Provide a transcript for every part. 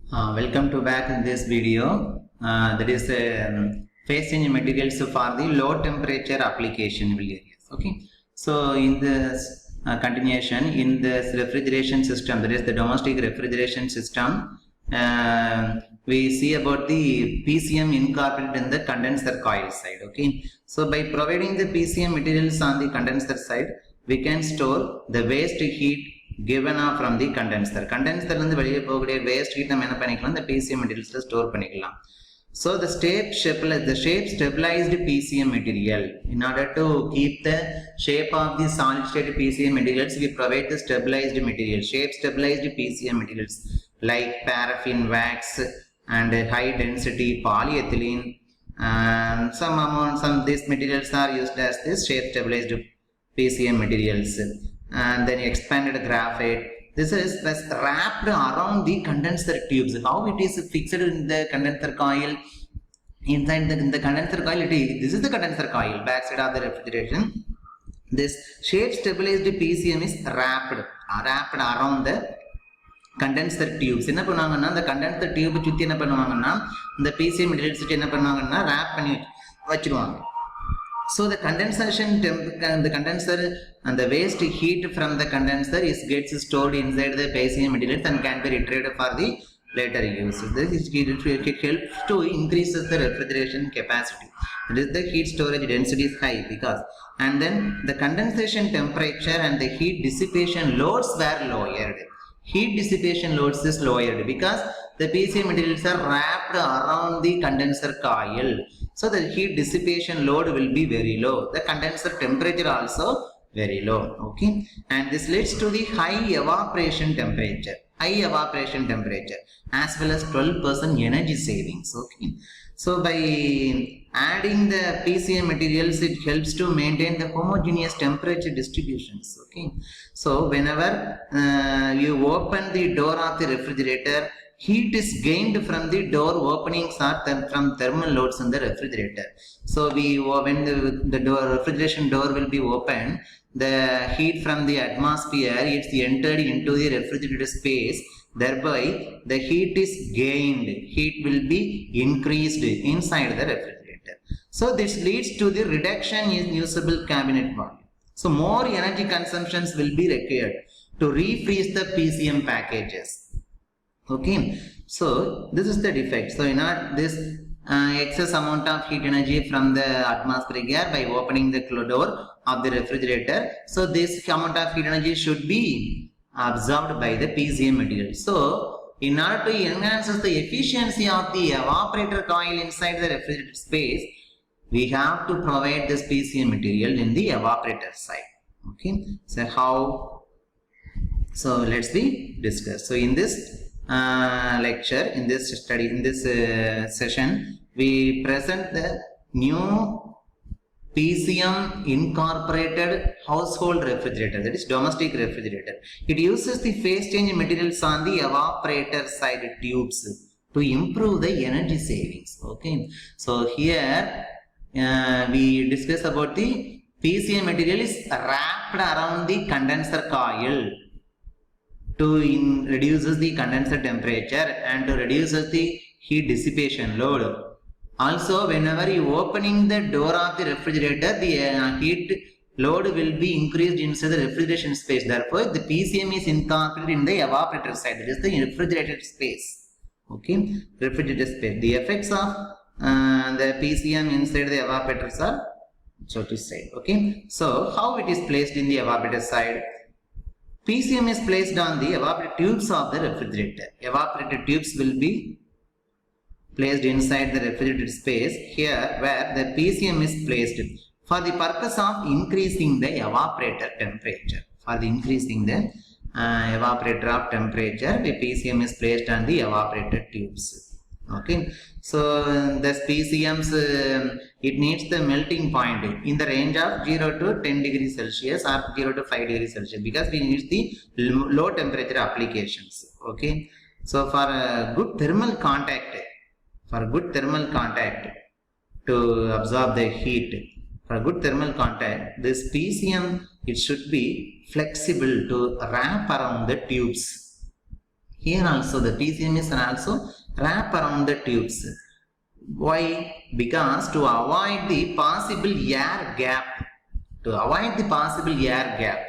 Welcome to back in this video. That is phase change materials for the low temperature application areas. Okay. So in this continuation in this refrigeration system, that is the domestic refrigeration system, we see about the PCM incorporated in the condenser coil side. Okay. So by providing the PCM materials on the condenser side, we can store the waste heat given off from the condenser. Condenser வந்து வெளியே போகக்கூடிய waste heat நம்ம என்ன பண்ணிக்கலாம், the PCM materials store பண்ணிக்கலாம். So the shape stabilized PCM material. In order to keep the shape of the solid state PCM materials, we provide the stabilized material, shape stabilized PCM materials like paraffin wax and high density polyethylene. Some these materials are used as this shape stabilized PCM materials. And then expanded graphite. This is wrapped around the condenser tubes. How it is fixed in the condenser coil? Inside the condenser coil, this is the condenser coil, backside of the refrigeration. This shape stabilized PCM is wrapped around the condenser tubes. என்ன பண்ணுவாங்கன்னா the condenser tube சுத்தி என்ன பண்ணுவாங்கன்னா இந்த PCM materials சுத்தி என்ன பண்ணுவாங்கன்னா wrap பண்ணி வச்சிருவாங்க. So the condensation and the waste heat from the condenser gets stored inside the PCM materials and can be retrieved for the later use. It helps to increase the refrigeration capacity. It is the heat storage density is high because, and then the condensation temperature and the heat dissipation loads were lowered. Heat dissipation loads is lowered because the PCM materials are wrapped around the condenser coil. So the heat dissipation load will be very low. The condenser temperature also very low. Okay. And this leads to the high evaporation temperature. High evaporation temperature as well as 12% energy savings. Okay. So by adding the PCM materials, it helps to maintain the homogeneous temperature distributions. Okay. So whenever you open the door of the refrigerator, heat is gained from the door openings or from thermal loads in the refrigerator. So when the refrigeration door will be opened, the heat from the atmosphere it's entered into the refrigerator space. Thereby, the heat is gained. Heat will be increased inside the refrigerator. So this leads to the reduction in usable cabinet volume. So more energy consumptions will be required to refreeze the PCM packages. Okay, so this is the defect. So this excess amount of heat energy from the atmospheric air by opening the door of the refrigerator. So this amount of heat energy should be absorbed by the PCM material. So in order to enhance the efficiency of the evaporator coil inside the refrigerator space, we have to provide this PCM material in the evaporator side. Okay, so how? So let's discuss. So in this lecture, in this study, in this session, we present the new PCM incorporated household refrigerator, that is domestic refrigerator. It uses the phase change materials on the evaporator side tubes to improve the energy savings. Okay, so here we discuss about the PCM material is wrapped around the condenser coil to reduces the condenser temperature and to reduces the heat dissipation load. Also, whenever you opening the door of the refrigerator, the heat load will be increased inside the refrigeration space. Therefore, the PCM is incorporated in the evaporator side, that is the refrigerated space. Okay, refrigerated space. The effects of the PCM inside the evaporators are so to say. Okay, so how it is placed in the evaporator side? PCM is placed on the evaporator tubes of the refrigerator. Evaporator tubes will be placed inside the refrigerated space here where the PCM is placed for the purpose of increasing the evaporator temperature. For the increasing the evaporator of temperature, the PCM is placed on the evaporator tubes. Okay, so this PCMs it needs the melting point in the range of 0 to 10 degrees Celsius or 0 to 5 degrees Celsius because we need the low temperature applications. Okay, so for good thermal contact, to absorb the heat, for good thermal contact, this PCM it should be flexible to wrap around the tubes. Here also the PCM is also wrap around the tubes. Why? Because to avoid the possible air gap. To avoid the possible air gap.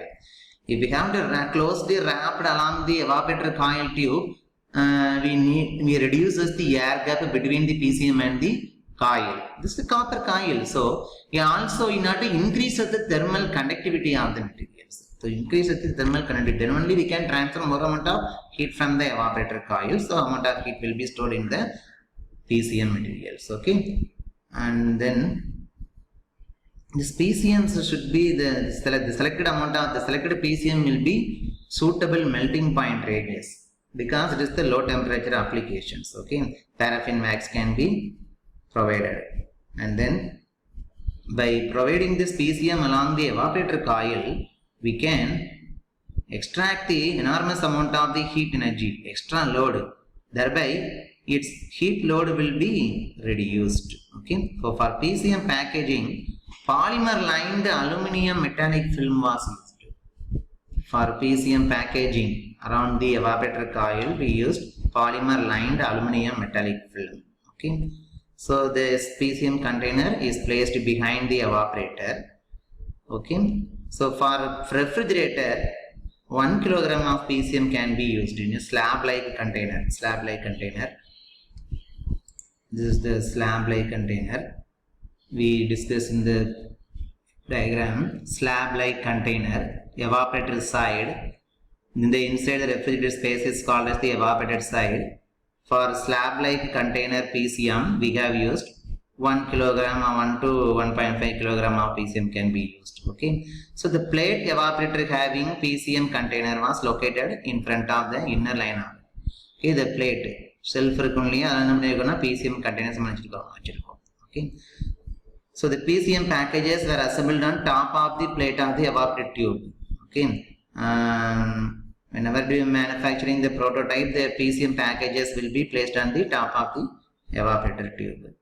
If we have to closely wrapped along the evaporator coil tube, we reduces the air gap between the PCM and the coil. This is the copper coil. So, also in order to increase the thermal conductivity of the materials. So, increase the thermal conductivity. Then only we can transfer more amount of heat from the evaporator coil. So, amount of heat will be stored in the PCM materials. Okay. And then this PCMs should be the selected amount of the selected PCM will be suitable melting point radius because it is the low temperature applications. Okay, paraffin wax can be provided, and then by providing this PCM along the evaporator coil, we can extract the enormous amount of the heat energy, extra load, thereby its heat load will be reduced. Okay, so for PCM packaging, polymer lined aluminum metallic film was used. For PCM packaging around the evaporator coil, we used polymer lined aluminum metallic film. Okay, so this PCM container is placed behind the evaporator. Okay, so for refrigerator, 1 kilogram of PCM can be used in a slab-like container. Slab-like container. This is the slab-like container. We discussed in the diagram. Slab-like container, evaporator side. In the inside the refrigerator space is called as the evaporator side. For slab-like container PCM, we have used 1 kilogram or 1 to 1.5 kilogram of PCM can be used. Okay. So the plate evaporator having PCM container was located in front of the inner line. Okay, the plate. Shelf PCM containers. Okay. So the PCM packages were assembled on top of the plate of the evaporator tube. Okay. Whenever we are manufacturing the prototype, the PCM packages will be placed on the top of the evaporator tube.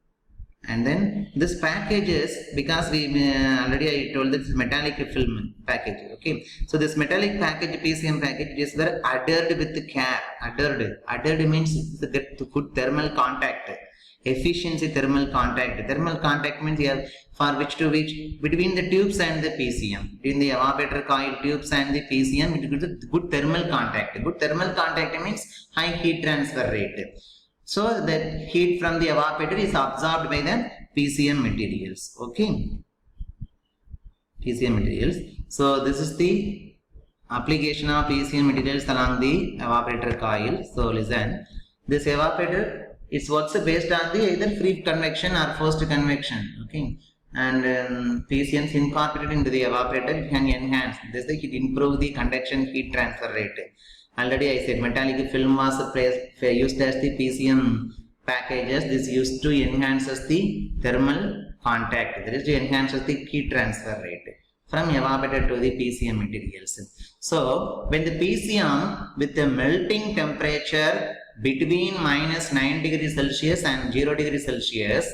And then this packages, because we already I told this metallic film package. Okay, so this metallic package PCM package is very adhered with care. Adhered means the good thermal contact, efficiency thermal contact. Thermal contact means here for which to which between the tubes and the PCM, between the evaporator coil tubes and the PCM, it gives good thermal contact. Good thermal contact means high heat transfer rate. So that heat from the evaporator is absorbed by the PCM materials. Okay, PCM materials. So this is the application of PCM materials along the evaporator coil. So listen, this evaporator it works based on the either free convection or forced convection. Okay, and PCMs incorporated into the evaporator, it can enhance. This it improve the conduction heat transfer rate. Already I said metallic film was used as the PCM packages. This used to enhances the thermal contact. That is to enhances the heat transfer rate from evaporator to the PCM materials. So when the PCM with the melting temperature between minus 9 degrees Celsius and 0 degrees Celsius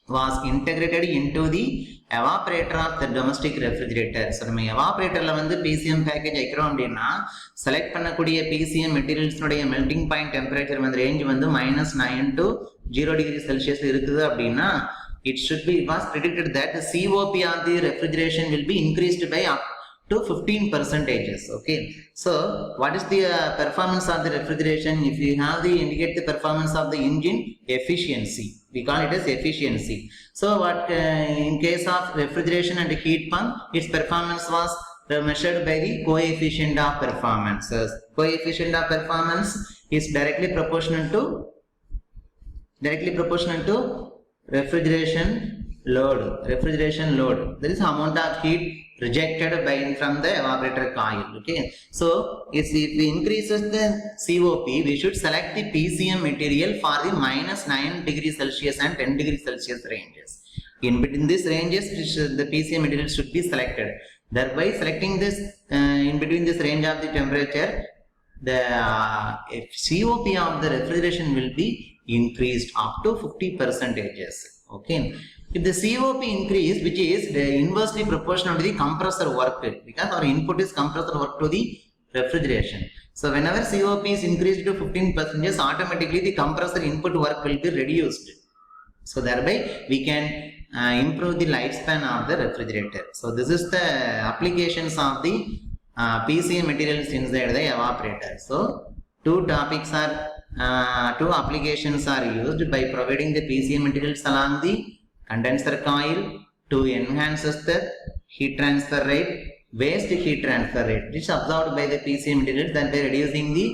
was integrated into the evaporator of the domestic refrigerator. So, we evaporator la vandu PCM package aikrom appadina select pannakodiya PCM materials nuடைய melting point temperature vandu range vandu minus 9 to 0 degree Celsius irukudhu appadina it should be was predicted that the COP of the refrigeration will be increased by up to 15%. Okay, so what is the performance of the refrigeration? If you have the indicate the performance of the engine efficiency, we call it as efficiency. So what in case of refrigeration and heat pump, its performance was measured by the coefficient of performance. Coefficient of performance is directly proportional to refrigeration load. There is amount of heat rejected by from the evaporator coil. Okay, so if we increases the COP, we should select the PCM material for the minus 9 degrees Celsius and 10 degrees Celsius ranges. In between these ranges, the PCM material should be selected. Thereby selecting this in between this range of the temperature, the COP of the refrigeration will be increased up to 50%. Okay. If the COP increase, which is inversely proportional to the compressor work, because our input is compressor work to the refrigeration. So whenever COP is increased to 15%, automatically the compressor input work will be reduced. So thereby we can improve the lifespan of the refrigerator. So this is the applications of the PCM materials inside the evaporator. So two applications are used by providing the PCM materials along the condenser coil to enhance the heat transfer rate, waste heat transfer rate, which is absorbed by the PCM materials, thereby reducing the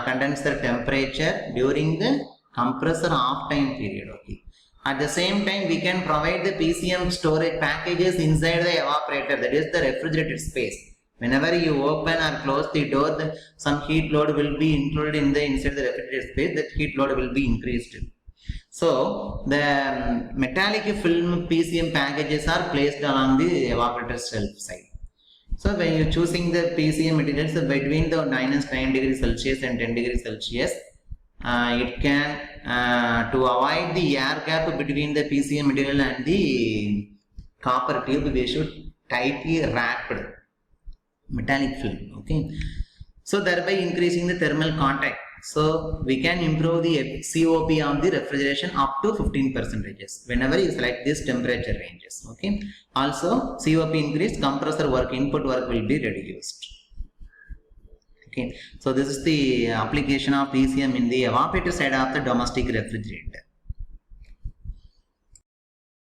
condenser temperature during the compressor off time period. Okay. At the same time, we can provide the PCM storage packages inside the evaporator, that is the refrigerated space. Whenever you open or close the door, some heat load will be included in the inside the refrigerated space. That heat load will be increased. So the metallic film PCM packages are placed along the evaporator shelf side. So when you're choosing the PCM materials between the -9 degrees Celsius and 10 degrees Celsius, it can to avoid the air gap between the PCM material and the copper tube, we should tightly wrapped metallic film. Okay, so thereby increasing the thermal contact. So we can improve the COP of the refrigeration up to 15% whenever you select this temperature ranges. Okay, also COP increased, compressor work, input work will be reduced. Okay, so this is the application of PCM in the evaporator side of the domestic refrigerator.